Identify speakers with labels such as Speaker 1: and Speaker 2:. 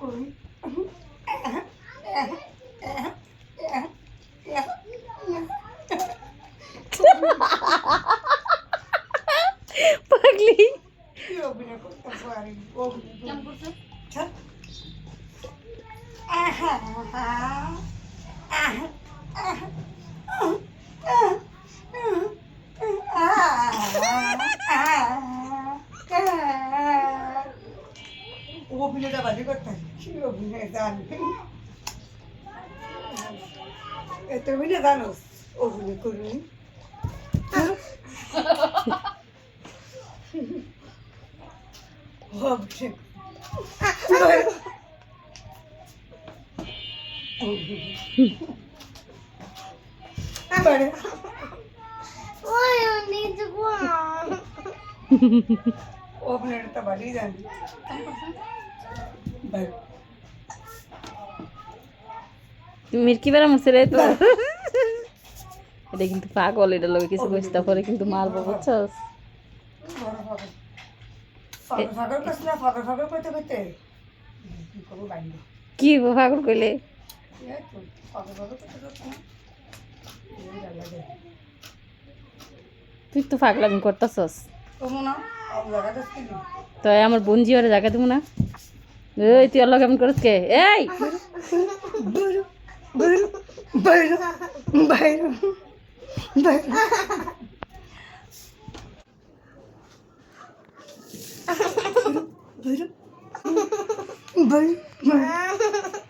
Speaker 1: করুন
Speaker 2: পাগলি
Speaker 1: কি অভিনয় করতে পারি অভিনয় করতে অভিনয়টা বাজে করতাম কি অভিনয় জানবি তুমি না জানো অভিনয় করবি অভিনয়টা ভালোই জানি
Speaker 2: তুমি মির্কি বেড়া মুছে রে তো এটা কিন্তু পাগল এটা লোক কিছু বুঝতে পারে কিন্তু মারবো বুঝছস
Speaker 1: ফাগর করছিল ফাগর ফাগর করতে করতে
Speaker 2: কি পাগল কইলে
Speaker 1: ফাগর ফাগর করতে করতে
Speaker 2: তুই তো পাগলামি করতেছস
Speaker 1: তোমরা জায়গা দেখতে
Speaker 2: তো আমার বোন জিওরে জায়গা দিব না এই তুই আল্লাহ কেমন করস কে এই
Speaker 1: বাইরে বাইরে বাইরে বাইরে বাইরে বাইরে